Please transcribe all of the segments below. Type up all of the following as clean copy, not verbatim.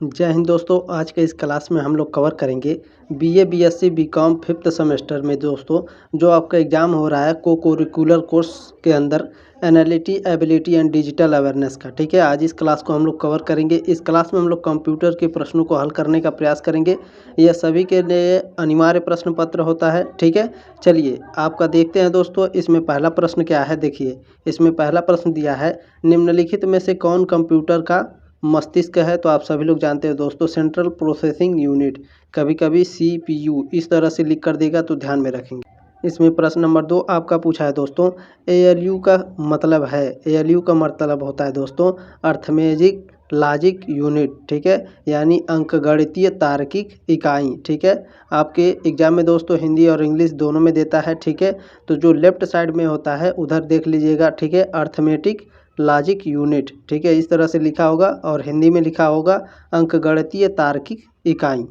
जय हिंद दोस्तों। आज के इस क्लास में हम लोग कवर करेंगे BA BSc BCom fifth semester में दोस्तों जो आपका एग्ज़ाम हो रहा है कोरिकुलर कोर्स के अंदर एनालिटी एबिलिटी एंड डिजिटल अवेयरनेस का। ठीक है, आज इस क्लास को हम लोग कवर करेंगे। इस क्लास में हम लोग कंप्यूटर के प्रश्नों को हल करने का प्रयास करेंगे। यह सभी के लिए अनिवार्य प्रश्न पत्र होता है। ठीक है, चलिए आपका देखते हैं दोस्तों। इसमें पहला प्रश्न क्या है, देखिए इसमें पहला प्रश्न दिया है, निम्नलिखित में से कौन कंप्यूटर का मस्तिष्क है। तो आप सभी लोग जानते हैं दोस्तों सेंट्रल प्रोसेसिंग यूनिट, कभी कभी सीपीयू इस तरह से लिख कर देगा तो ध्यान में रखेंगे। इसमें प्रश्न नंबर 2 आपका पूछा है दोस्तों, एएलयू का मतलब है, एएलयू का मतलब होता है दोस्तों अर्थमेटिक लॉजिक यूनिट। ठीक है, यानी अंकगणितीय तार्किक इकाई। ठीक है, आपके एग्जाम में दोस्तों हिंदी और इंग्लिश दोनों में देता है। ठीक है, तो जो लेफ्ट साइड में होता है उधर देख लीजिएगा। ठीक है, अर्थमेटिक लॉजिक यूनिट। ठीक है, इस तरह से लिखा होगा और हिंदी में लिखा होगा अंकगणितीय तार्किक इकाई।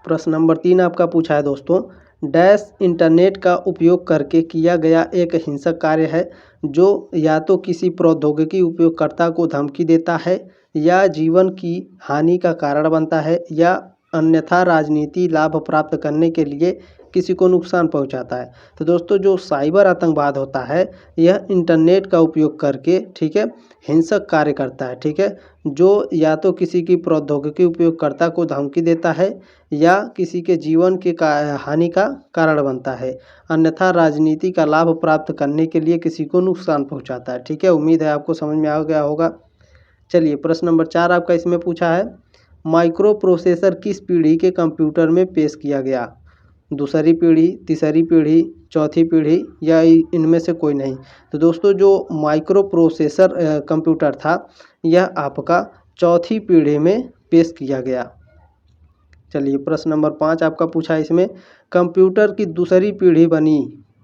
प्रश्न नंबर 3 आपका पूछा है दोस्तों, डैश इंटरनेट का उपयोग करके किया गया एक हिंसक कार्य है जो या तो किसी प्रौद्योगिकी उपयोगकर्ता को धमकी देता है या जीवन की हानि का कारण बनता है या अन्यथा राजनीति लाभ प्राप्त करने के लिए किसी को नुकसान पहुंचाता है। तो दोस्तों जो साइबर आतंकवाद होता है यह इंटरनेट का उपयोग करके, ठीक है, हिंसक कार्य करता है। ठीक है, जो या तो किसी की प्रौद्योगिकी उपयोगकर्ता को धमकी देता है या किसी के जीवन के हानि का कारण बनता है, अन्यथा राजनीति का लाभ प्राप्त करने के लिए किसी को नुकसान पहुंचाता है। ठीक है, उम्मीद है आपको समझ में आ गया होगा। चलिए प्रश्न नंबर 4 आपका इसमें पूछा है, माइक्रो प्रोसेसर किस पीढ़ी के कंप्यूटर में पेश किया गया। दूसरी पीढ़ी, तीसरी पीढ़ी, चौथी पीढ़ी या इनमें से कोई नहीं। तो दोस्तों जो माइक्रो प्रोसेसर कंप्यूटर था यह आपका चौथी पीढ़ी में पेश किया गया। चलिए प्रश्न नंबर 5 आपका पूछा है इसमें, कंप्यूटर की दूसरी पीढ़ी बनी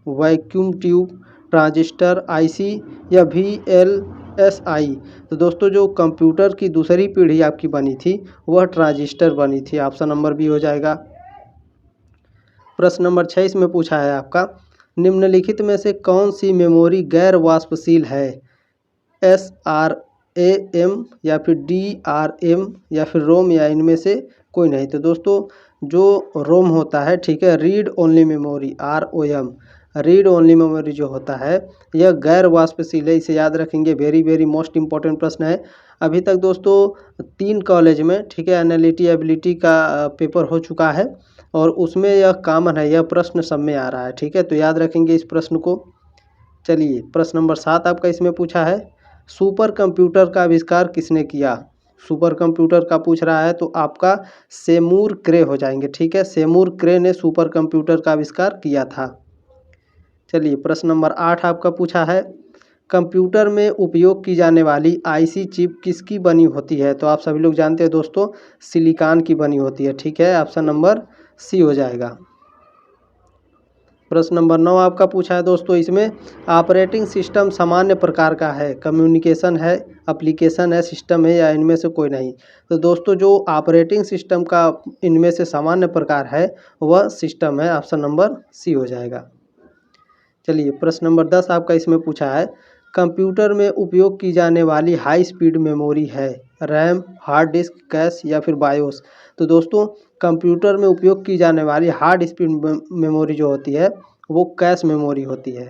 वैक्यूम ट्यूब, ट्रांजिस्टर, आईसी या वीएलएसआई। तो दोस्तों जो कंप्यूटर की दूसरी पीढ़ी आपकी बनी थी वह ट्रांजिस्टर बनी थी। ऑप्शन नंबर बी हो जाएगा। प्रश्न नंबर 6 इसमें पूछा है आपका, निम्नलिखित में से कौन सी मेमोरी गैर वाष्पशील है, SRAM या फिर DRM या फिर रोम या इनमें से कोई नहीं। तो दोस्तों जो रोम होता है, ठीक है, read only memory, ROM, read only memory जो होता है यह गैर वाष्पशील है। इसे याद रखेंगे, वेरी वेरी मोस्ट इंपॉर्टेंट प्रश्न है। अभी तक दोस्तों 3 कॉलेज में, ठीक है, एनालिटी एबिलिटी का पेपर हो चुका है और उसमें यह कॉमन है, यह प्रश्न सब में आ रहा है। ठीक है, तो याद रखेंगे इस प्रश्न को। चलिए प्रश्न नंबर 7 आपका इसमें पूछा है, सुपर कंप्यूटर का आविष्कार किसने किया। सुपर कंप्यूटर का पूछ रहा है तो आपका सेमूर क्रे हो जाएंगे। ठीक है, सेमूर क्रे ने सुपर कंप्यूटर का आविष्कार किया था। चलिए प्रश्न नंबर 8 आपका पूछा है, कंप्यूटर में उपयोग की जाने वाली आईसी चिप किसकी बनी होती है। तो आप सभी लोग जानते हैं दोस्तों सिलिकॉन की बनी होती है। ठीक है, ऑप्शन नंबर सी हो जाएगा। प्रश्न नंबर 9 आपका पूछा है दोस्तों, इसमें ऑपरेटिंग सिस्टम सामान्य प्रकार का है, कम्युनिकेशन है, एप्लीकेशन है, सिस्टम है या इनमें से कोई नहीं। तो दोस्तों जो ऑपरेटिंग सिस्टम का इनमें से सामान्य प्रकार है वह सिस्टम है। ऑप्शन नंबर सी हो जाएगा। चलिए प्रश्न नंबर 10 आपका इसमें पूछा है, कंप्यूटर में उपयोग की जाने वाली हाई स्पीड मेमोरी है, रैम, हार्ड डिस्क, कैश या फिर बायोस। तो दोस्तों कंप्यूटर में उपयोग की जाने वाली हार्ड स्पीड मेमोरी जो होती है वो कैश मेमोरी होती है।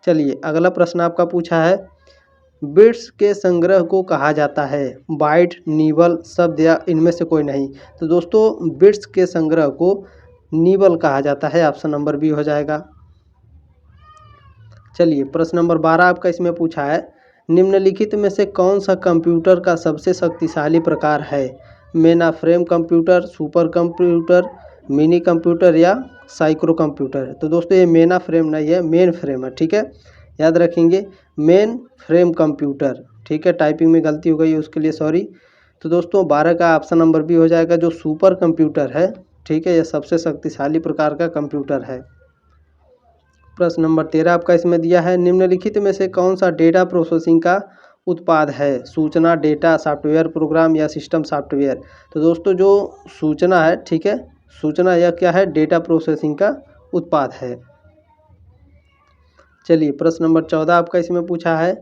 चलिए अगला प्रश्न आपका पूछा है, बिट्स के संग्रह को कहा जाता है, बाइट, निबल, शब्द या इनमें से कोई नहीं। तो दोस्तों बिट्स के संग्रह को निबल कहा जाता है। ऑप्शन नंबर बी हो जाएगा। चलिए प्रश्न नंबर 12 आपका इसमें पूछा है, निम्नलिखित में से कौन सा कंप्यूटर का सबसे शक्तिशाली प्रकार है, मेना frame computer, super computer, mini computer या साइक्रो कंप्यूटर। तो दोस्तों ये मेना फ्रेम नहीं है, मेन फ्रेम है। ठीक है, याद रखेंगे मेन फ्रेम कंप्यूटर। ठीक है, टाइपिंग में गलती हो गई है उसके लिए सॉरी। तो दोस्तों 12 का ऑप्शन नंबर बी हो जाएगा, जो सुपर कंप्यूटर है, ठीक है, यह सबसे शक्तिशाली प्रकार का कंप्यूटर है। प्रश्न नंबर 13 आपका इसमें दिया है, निम्नलिखित में से कौन सा डेटा प्रोसेसिंग का उत्पाद है, सूचना, डेटा, सॉफ्टवेयर प्रोग्राम या सिस्टम सॉफ्टवेयर। तो दोस्तों जो सूचना है, ठीक है, सूचना यह क्या है, डेटा प्रोसेसिंग का उत्पाद है। चलिए प्रश्न नंबर 14 आपका इसमें पूछा है,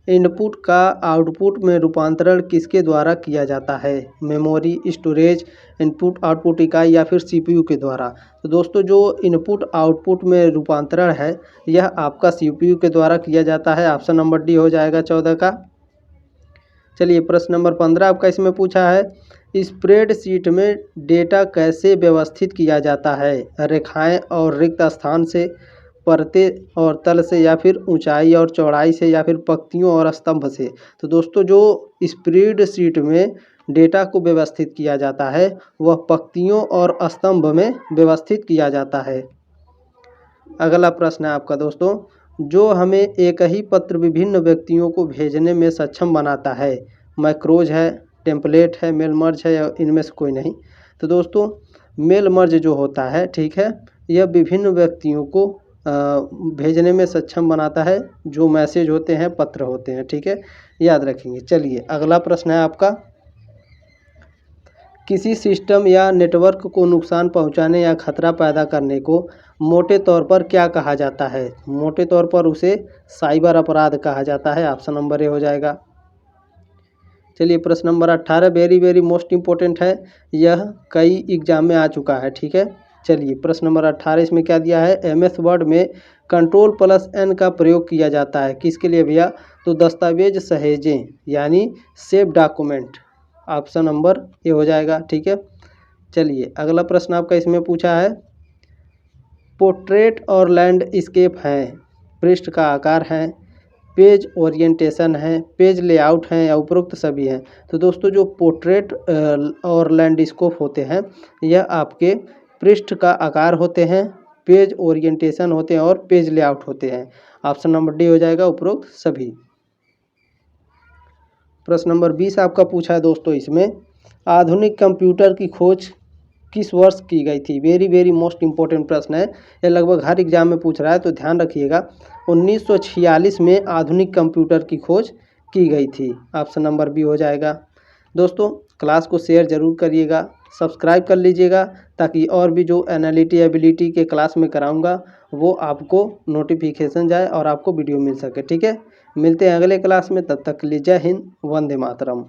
इनपुट का आउटपुट में रूपांतरण किसके द्वारा किया जाता है? मेमोरी, स्टोरेज, इनपुट आउटपुट इकाई या फिर सीपीयू के द्वारा। तो दोस्तों जो इनपुट आउटपुट में रूपांतरण है यह आपका सीपीयू के द्वारा किया जाता है। ऑप्शन नंबर डी हो जाएगा 14 का। चलिए प्रश्न नंबर 15 आपका इसमें पूछा है, स्प्रेडशीट में डेटा कैसे व्यवस्थित किया जाता है? रेखाएं और रिक्त स्थान से, परतें और तल से, या फिर ऊंचाई और चौड़ाई से, या फिर पंक्तियों और स्तंभ से। तो दोस्तों जो स्प्रेडशीट में डेटा को व्यवस्थित किया जाता है वह पंक्तियों और स्तंभ में व्यवस्थित किया जाता है। अगला प्रश्न है आपका दोस्तों, जो हमें एक ही पत्र विभिन्न व्यक्तियों को भेजने में सक्षम बनाता है? मैक्रोज है, टेम्पलेट है, मेल मर्ज है, या इनमें से कोई नहीं। तो दोस्तों मेल मर्ज जो होता है, ठीक है, यह विभिन्न व्यक्तियों को भेजने में सक्षम बनाता है, जो मैसेज होते हैं, पत्र होते हैं, ठीक है, याद रखेंगे। चलिए अगला प्रश्न है आपका, किसी सिस्टम या नेटवर्क को नुकसान पहुंचाने या खतरा पैदा करने को मोटे तौर पर क्या कहा जाता है? मोटे तौर पर उसे साइबर अपराध कहा जाता है। ऑप्शन नंबर ए हो जाएगा। चलिए प्रश्न नंबर 18 वेरी मोस्ट इम्पोर्टेंट है, यह कई एग्जाम में आ चुका है, ठीक है। चलिए प्रश्न नंबर 18 इसमें क्या दिया है, MS वर्ड में Ctrl+N का प्रयोग किया जाता है किसके लिए भैया? तो दस्तावेज सहेजें यानी save document. Option number A हो जाएगा, ठीक है। चलिए अगला प्रश्न आपका इसमें पूछा है, पोर्ट्रेट और लैंडस्केप हैं, पृष्ठ का आकार है, पेज ओरिएंटेशन है, पेज लेआउट है, या उपरोक्त सभी हैं। तो दोस्तों जो पोर्ट्रेट और लैंडस्केप होते हैं यह आपके पृष्ठ का आकार होते हैं, पेज ओरिएंटेशन होते हैं और पेज लेआउट होते हैं। ऑप्शन नंबर डी हो जाएगा, उपरोक्त सभी। प्रश्न नंबर 20 आपका पूछा है दोस्तों इसमें, आधुनिक कंप्यूटर की खोज किस वर्ष की गई थी? वेरी मोस्ट इम्पोर्टेंट प्रश्न है, यह लगभग हर एग्जाम में पूछ रहा है, तो ध्यान रखिएगा। 1946 में आधुनिक कंप्यूटर की खोज की गई थी। ऑप्शन नंबर बी हो जाएगा। दोस्तों क्लास को शेयर जरूर करिएगा, सब्सक्राइब कर लीजिएगा, ताकि और भी जो एनालिटी एबिलिटी के क्लास में कराऊंगा वो आपको नोटिफिकेशन जाए और आपको वीडियो मिल सके, ठीक है। मिलते हैं अगले क्लास में, तब तक के लिए जय हिंद, वंदे मातरम।